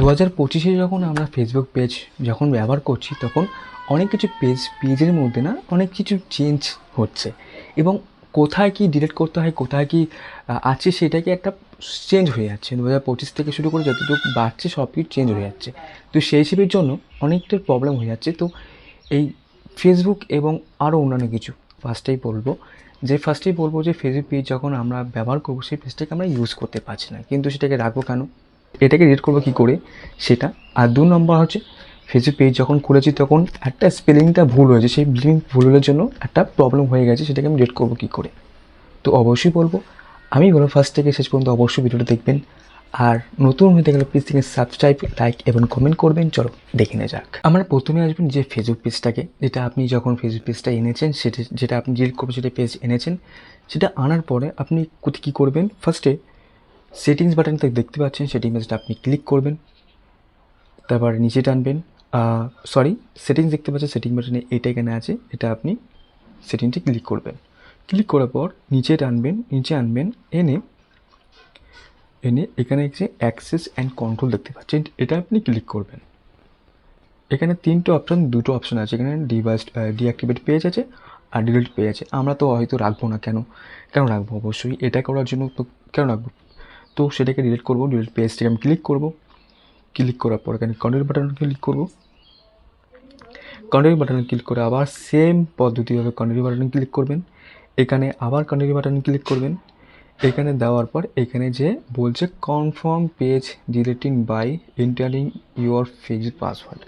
2025-এ যখন আমরা Facebook page যখন ব্যবহার করছি, তখন অনেক কিছু পেজের মধ্যে না অনেক কিছু চেঞ্জ হচ্ছে, এবং কোথায় কি ডিলিট করতে হয়, কোথায় কি আছে সেটাকে একটা চেঞ্জ হয়ে যাচ্ছে। 2025 থেকে শুরু করে যতটুকু বাড়ছে সব কিছু চেঞ্জ হয়ে যাচ্ছে। তো সেই হিসেবের জন্য অনেকটা প্রবলেম হয়ে যাচ্ছে। তো এই ফেসবুক এবং আরও অন্যান্য কিছু ফার্স্টেই বলবো যে ফেসবুক পেজ যখন আমরা ব্যবহার করবো, সেই পেজটাকে আমরা ইউজ করতে পারছি না, কিন্তু সেটাকে রাখবো কেন, এটাকে ডিলিট করবো কী করে সেটা। আর 2 নম্বর হচ্ছে, ফেসবুক পেজ যখন খুলেছি তখন একটা স্পেলিংটা ভুল হয়েছে, সেই স্পেলিং ভুলের জন্য একটা প্রবলেম হয়ে গেছে, সেটাকে আমি ডিলিট করবো কী করে। তো অবশ্যই বলবো, আমি বলবো ফার্স্ট থেকে শেষ পর্যন্ত অবশ্যই ভিডিওটা দেখবেন। আর নতুন হতে গেলে প্লিজ থেকে সাবস্ক্রাইব, লাইক এবং কমেন্ট করবেন। চলো দেখে নেওয়া যাক। আমরা প্রথমে আসবেন যে ফেসবুক পেজটাকে, যেটা আপনি যখন ফেসবুক পেজটা এনেছেন, যেটা আপনি ডিলিট করবেন, সেটা পেজ এনেছেন, সেটা আনার পরে আপনি কী করবেন, ফার্স্টে সেটিংস বাটনটা দেখতে পাচ্ছেন, সেটিংসটা আপনি ক্লিক করবেন। তারপর নিচে টানবেন, সেটিংস দেখতে পাচ্ছেন, সেটিং বাটনে এটা এখানে আছে, এটা আপনি সেটিংটি ক্লিক করবেন। ক্লিক করার পর নিচে আনবেন, এনে এখানে এসে অ্যাক্সেস অ্যান্ড কন্ট্রোল দেখতে পাচ্ছেন, এটা আপনি ক্লিক করবেন। এখানে দুটো অপশন আছে, এখানে ডিঅ্যাক্টিভেট পেজ আছে আর ডিলিট পেজ আছে। আমরা তো হয়তো রাখবো না, কেন রাখবো, অবশ্যই এটা করার জন্য তো কেন রাখবো, তো সেটাকে ডিলিট করবো। ডিলিট পেজটাকে আমি ক্লিক করবো। ক্লিক করার পর এখানে কন্টিনিউ বাটনে ক্লিক করবো। কন্টিনিউ বাটনে ক্লিক করে আবার সেম পদ্ধতিভাবে কন্টিনিউ বাটনে ক্লিক করবেন। এখানে আবার কন্টিনিউ বাটনে ক্লিক করবেন। এখানে দেওয়ার পর এখানে যে বলছে confirm page deleting by entering your Facebook password,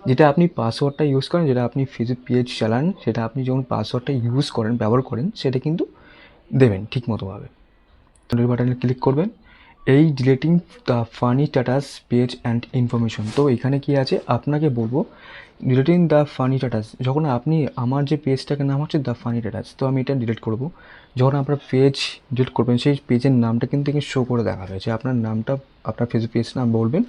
যেটা আপনি পাসওয়ার্ডটা ইউজ করেন, যেটা আপনি ফেসবুক পেজ চালান, সেটা আপনি যখন পাসওয়ার্ডটা ব্যবহার করেন, সেটা কিন্তু দেবেন ঠিক মতোভাবে। কন্টিনিউ বাটনে ক্লিক করবেন। এই deleting the funny status page and information, তো এখানে কি আছে আপনাকে বলবো, ডিলিটিং দ্য ফানি স্ট্যাটাস, যখন আপনি আমার যে পেজটাকে নাম হচ্ছে দ্য ফানি স্ট্যাটাস, তো আমি এটা ডিলিট করব। যখন আপনার পেজ ডিলিট করবেন, সেই পেজের নামটা কিন্তু এখানে শো করে দেখাবে, যে আপনার নামটা, আপনার ফেসবুক পেজ নাম বলবেন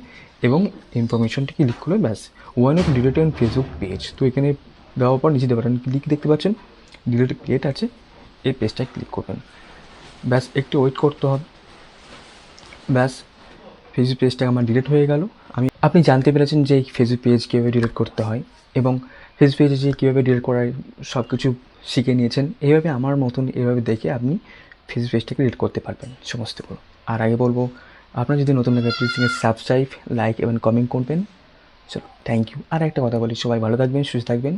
এবং ইনফরমেশনটি ক্লিক করবেন, ব্যাস one of delete on Facebook page. তো এখানে দেওয়ার পর নিচে দেবেন ক্লিক, দেখতে পাচ্ছেন ডিলিট পেজ আছে, এই পেজটায় ক্লিক করবেন, ব্যাস একটু ওয়েট করতে হবে, ব্যাস ফেসবুক পেজটা আমার ডিলিট হয়ে গেল। আপনি জানতে পেরেছেন যে ফেসবুক পেজ কীভাবে ডিলিট করতে হয়, এবং ফেসবুক পেজে যে কীভাবে ডিলিট করার সব কিছু শিখে নিয়েছেন। এইভাবে আমার মতন এভাবে দেখে আপনি ফেসবুক পেজটাকে ডিলিট করতে পারবেন সমস্তগুলো। আর আগে বলবো, আপনার যদি নতুন লাগে প্লিজ সাবস্ক্রাইব, লাইক এবং কমেন্ট করবেন। চলো, থ্যাংক ইউ। আর একটা কথা বলি, সবাই ভালো থাকবেন, সুস্থ থাকবেন।